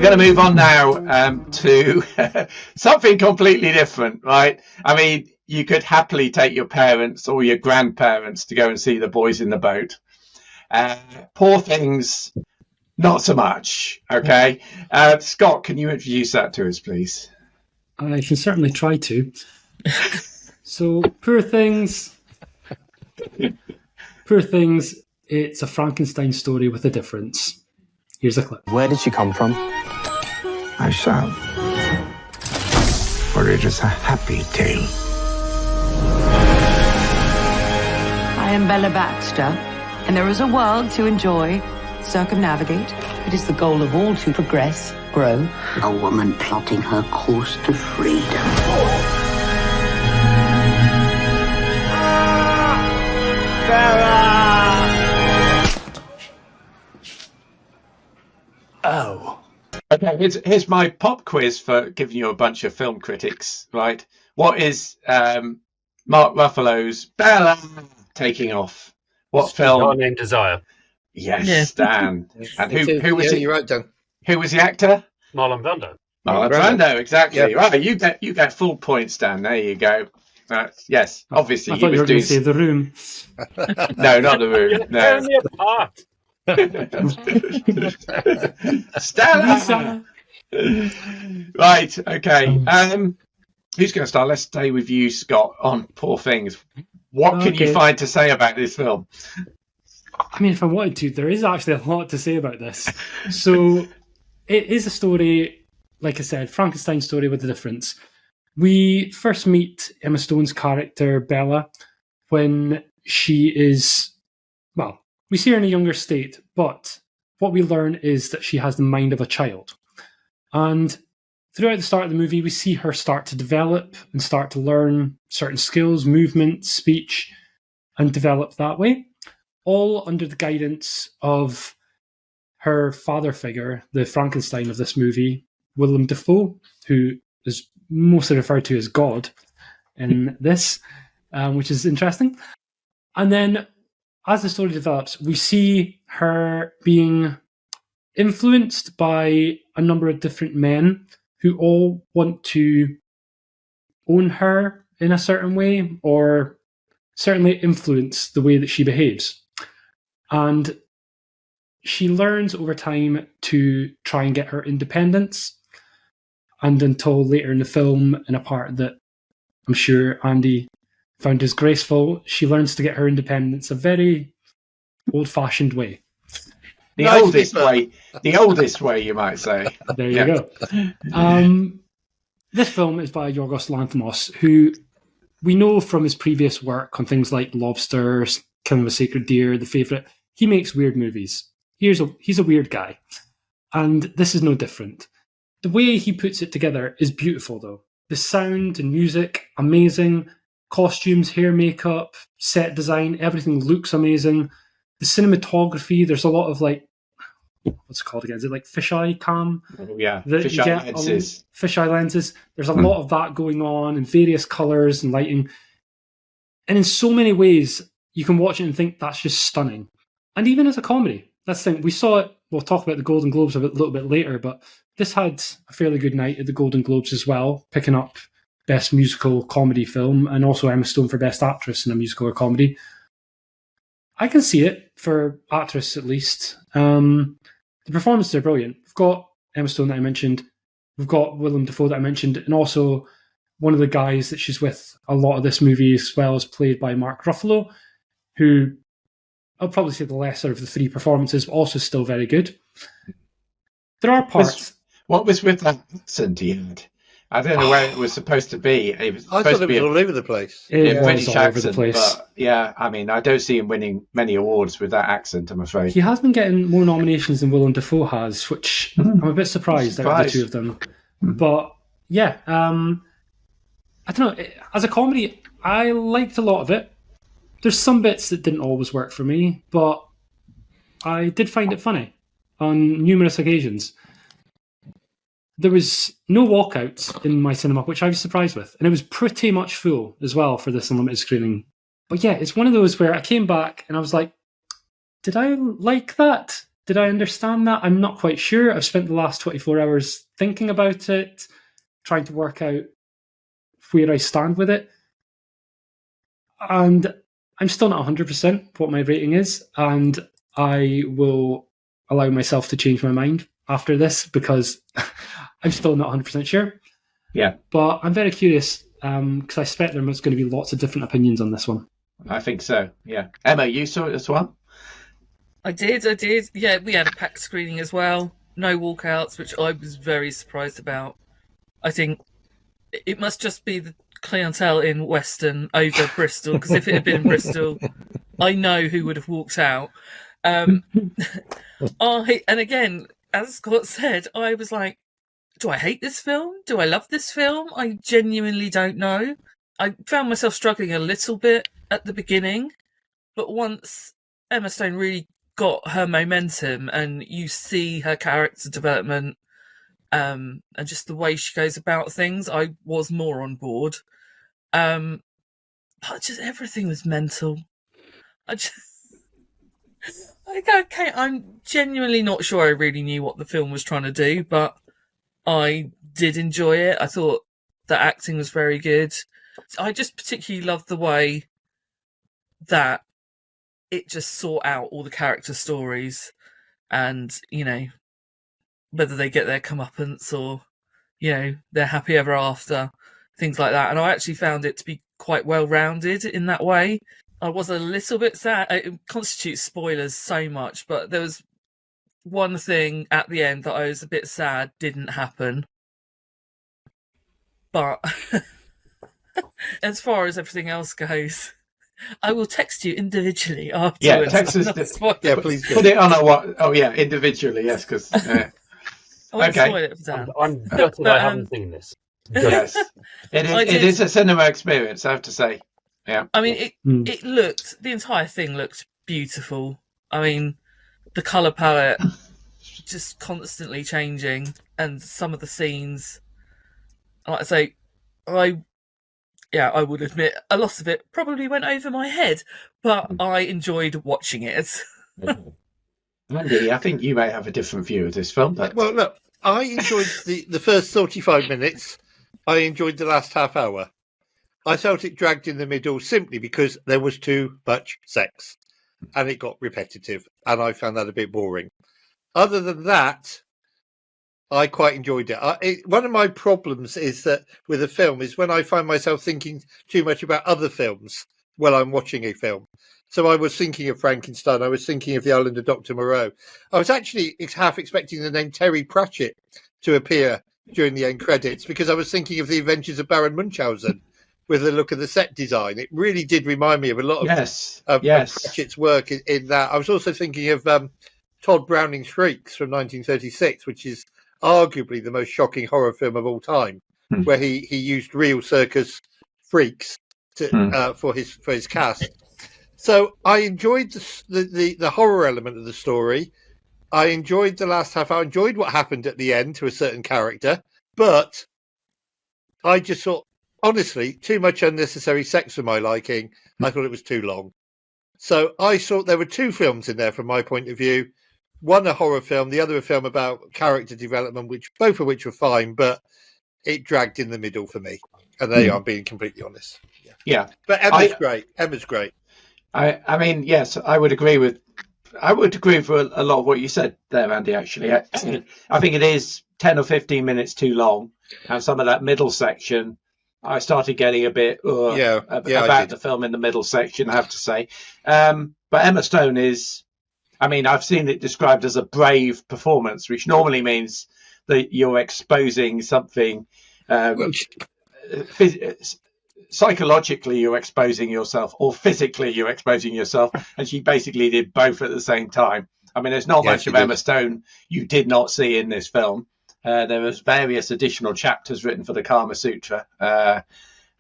going to move on now to something completely different, right? I mean, you could happily take your parents or your grandparents to go and see The Boys in the Boat. Poor Things, not so much, okay? Scott, can you introduce that to us, please? I can certainly try to. So, Poor Things, it's a Frankenstein story with a difference. Here's a clip. Where did she come from? I shall. For it is a happy tale. I am Bella Baxter, and there is a world to enjoy, circumnavigate. It is the goal of all to progress, grow. A woman plotting her course to freedom. Oh. Okay, here's my pop quiz for giving you a bunch of film critics, right? What is Mark Ruffalo's Bella taking off? What film? Burning Desire. Yes, Yeah. Dan. And who was it? You're right, Dan. Who was the actor? Marlon Brando. Marlon Brando, exactly. Yeah. Right, you get full points, Dan. There you go. Yes, obviously I thought he you were was going doing. to say The Room. No, not The Room. No. Only a part. Stella. Right. Okay. Who's going to start? Let's stay with you, Scott. On Poor Things. What can you find to say about this film? I mean, if I wanted to, there is actually a lot to say about this. So, it is a story, like I said, Frankenstein story with a difference. We first meet Emma Stone's character, Bella, when she is, well, we see her in a younger state, but what we learn is that she has the mind of a child. And throughout the start of the movie, we see her start to develop and start to learn certain skills, movement, speech, and develop that way, all under the guidance of her father figure, the Frankenstein of this movie, Willem Dafoe, who is mostly referred to as God in this, which is interesting. And then as the story develops, we see her being influenced by a number of different men who all want to own her in a certain way, or certainly influence the way that she behaves. And she learns over time to try and get her independence. And until later in the film, in a part that I'm sure Andy found disgraceful, she learns to get her independence a very old-fashioned way. The oldest way, you might say. There you go. This film is by Yorgos Lanthimos, who we know from his previous work on things like Lobster, Killing of a Sacred Deer, The Favourite. He makes weird movies. He's a weird guy. And this is no different. The way he puts it together is beautiful, though. The sound and music, amazing. Costumes, hair, makeup, set design, everything looks amazing. The cinematography, there's a lot of what's it called again? Is it like fisheye cam? Oh, yeah, fisheye lenses. Fisheye lenses. There's a lot of that going on in various colours and lighting. And in so many ways, you can watch it and think that's just stunning. And even as a comedy, that's the thing. We saw it, we'll talk about the Golden Globes a little bit later, but this had a fairly good night at the Golden Globes as well, picking up Best Musical Comedy Film and also Emma Stone for Best Actress in a Musical or Comedy. I can see it for actress at least. The performances are brilliant. We've got Emma Stone that I mentioned. We've got Willem Dafoe that I mentioned, and also one of the guys that she's with a lot of this movie as well is played by Mark Ruffalo, who I'll probably say the lesser of the three performances, but also still very good. There are parts. What was with that accent he had? I don't know where it was supposed to be. It was I thought it was all over the place. It was British all over accent, the place. but yeah, I mean, I don't see him winning many awards with that accent, I'm afraid. He has been getting more nominations than Willem Dafoe has, which I'm a bit surprised out of the two of them. But yeah, I don't know. As a comedy, I liked a lot of it. There's some bits that didn't always work for me, but I did find it funny on numerous occasions. There was no walkouts in my cinema, which I was surprised with. And it was pretty much full as well for this unlimited screening. But yeah, it's one of those where I came back and I was like, did I like that? did I understand that? I'm not quite sure. I've spent the last 24 hours thinking about it, trying to work out where I stand with it. And I'm still not 100% what my rating is. And I will allow myself to change my mind after this because I'm still not 100% sure. Yeah. But I'm very curious because I expect there's going to be lots of different opinions on this one. I think so, yeah. Emma, you saw it as well? I did. Yeah, we had a packed screening as well. No walkouts, which I was very surprised about. I think it must just be the clientele in Western over Bristol, because if it had been in Bristol, I know who would have walked out. And again, as Scott said, I was like, do I hate this film? Do I love this film? I genuinely don't know. I found myself struggling a little bit at the beginning, but once Emma Stone really got her momentum and you see her character development and just the way she goes about things, I was more on board. But just everything was mental. I'm genuinely not sure I really knew what the film was trying to do, but I did enjoy it. I thought the acting was very good. I just particularly loved the way that it just sought out all the character stories and, you know, whether they get their comeuppance or, you know, they're happy ever after, things like that. And I actually found it to be quite well-rounded in that way. I was a little bit sad. It constitutes spoilers so much, but there was one thing at the end that I was a bit sad didn't happen. But as far as everything else goes, I will text you individually afterwards. Yeah, text us. Yeah, please do. Put it on a what? Oh, yeah, individually, yes, because... I won't Okay. spoil it for Dan. I'm gutted I haven't seen this. yes. It is a cinema experience, I have to say. Yeah. I mean, the entire thing looked beautiful. I mean, the colour palette just constantly changing, and some of the scenes, like I say, I would admit a lot of it probably went over my head, but I enjoyed watching it. Andy, I think you may have a different view of this film. But... Well, look, I enjoyed the first 35 minutes. I enjoyed the last half hour. I felt it dragged in the middle simply because there was too much sex and it got repetitive, and I found that a bit boring. Other than that, I quite enjoyed it. One of my problems is that with a film is when I find myself thinking too much about other films while I'm watching a film. So I was thinking of Frankenstein. I was thinking of The Island of Dr. Moreau. I was actually half expecting the name Terry Pratchett to appear during the end credits because I was thinking of The Adventures of Baron Munchausen with a look at the set design. It really did remind me of a lot of Pratchett's work in that. I was also thinking of Todd Browning's Shrieks from 1936, which is arguably the most shocking horror film of all time, where he used real circus freaks for his cast. So I enjoyed the horror element of the story. I enjoyed the last half hour. I enjoyed what happened at the end to a certain character, but I just thought, honestly, too much unnecessary sex for my liking. I thought it was too long. So I thought there were two films in there from my point of view. One a horror film, the other a film about character development, both of which were fine, but it dragged in the middle for me. And there you are, I'm being completely honest. Yeah. But Emma's great. Emma's great. I mean, yes, I would agree with a lot of what you said there, Andy, actually. I think it is 10 or 15 minutes too long. And some of that middle section, I started getting a bit about the film in the middle section, I have to say. But Emma Stone is, I mean, I've seen it described as a brave performance, which normally means that you're exposing something psychologically you're exposing yourself, or physically you're exposing yourself, and she basically did both at the same time. I mean, there's not much of Emma Stone you did not see in this film. There was various additional chapters written for the Kama Sutra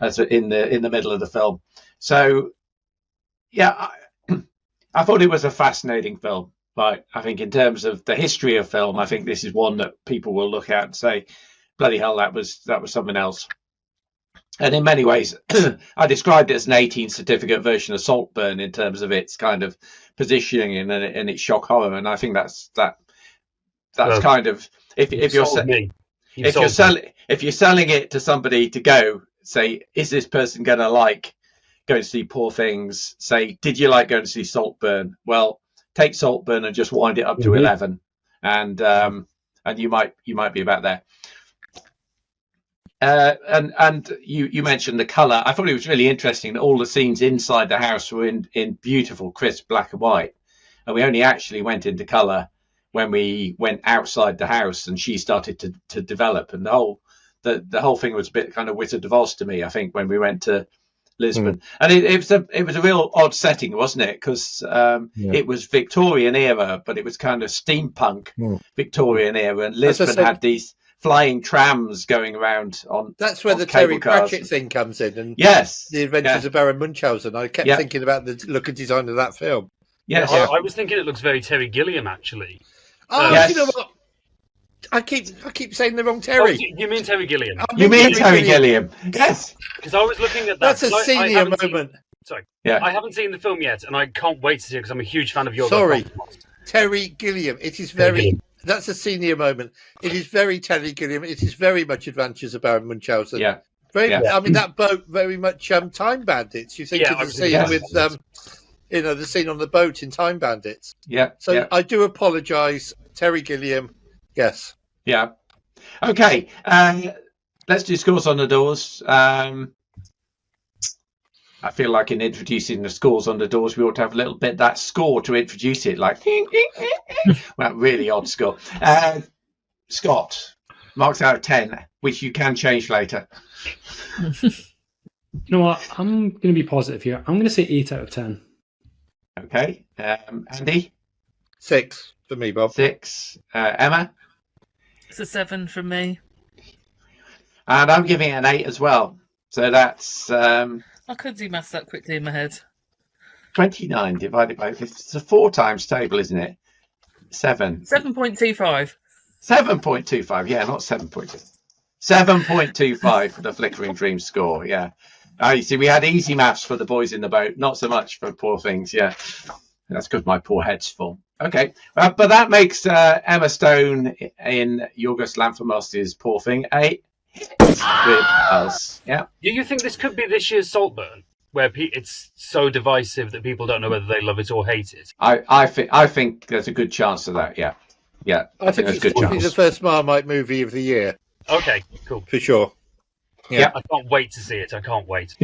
as in the middle of the film. So, yeah, I thought it was a fascinating film. But I think in terms of the history of film, I think this is one that people will look at and say, "Bloody hell, that was something else." And in many ways, I described it as an 18 certificate version of Saltburn in terms of its kind of positioning and its shock horror. And I think that's kind of if you're selling it to somebody to go say, is this person going to like going to see Poor Things? Say, did you like going to see Saltburn? Well, take Saltburn and just wind it up to 11, and you might be about there. And you mentioned the colour. I thought it was really interesting that all the scenes inside the house were in beautiful, crisp black and white, and we only actually went into colour when we went outside the house and she started to develop, and the whole thing was a bit kind of Wizard of Oz to me, I think, when we went to Lisbon. And it was a real odd setting, wasn't it? Because it was Victorian era, but it was kind of steampunk Victorian era, and Lisbon had these flying trams going around on. That's where the Terry Pratchett thing comes in, and yes, the Adventures of Baron Munchausen. I kept thinking about the look and design of that film. Yes, I was thinking it looks very Terry Gilliam, actually. Oh, you know what? I keep saying the wrong Terry. Oh, you mean Terry Gilliam? You mean Terry Gilliam? Yes. Because I was looking at that. That's a senior moment. Sorry. Yeah. I haven't seen the film yet, and I can't wait to see it because I'm a huge fan of Yorgos. Sorry, Terry Gilliam. It is very. That's a senior moment. It is very Terry Gilliam. It is very much Adventures of Baron Munchausen. Yeah. I mean, that boat very much Time Bandits. You think of the scene with the scene on the boat in Time Bandits. Yeah. So I do apologise, Terry Gilliam. Yes. Yeah. Okay. Let's do scores on the doors. I feel like in introducing the scores on the doors, we ought to have a little bit of that score to introduce it, like well, really odd score. Scott, marks out of 10, which you can change later. You know what? I'm going to be positive here. I'm going to say 8 out of 10. Okay. Andy? 6 for me, Bob. 6. Emma? It's a 7 from me. And I'm giving it an 8 as well. So that's... I could do maths that quickly in my head. 29 divided by... It's a 4 times table, isn't it? 7. 7.25. 7.25, yeah, not 7.2. 7.25 for the Flickering Dreams score, yeah. You see, we had easy maths for the boys in the boat, not so much for Poor Things, yeah. That's because my poor head's full. Okay, but that makes Emma Stone in Yorgos Lanthimos' Poor Thing a hit with us. Yeah. Do you think this could be this year's Saltburn, where it's so divisive that people don't know whether they love it or hate it? I think there's a good chance of that. Yeah, yeah. I think it's going to be the first Marmite movie of the year. Okay, cool. For sure. Yeah. I can't wait to see it. I can't wait.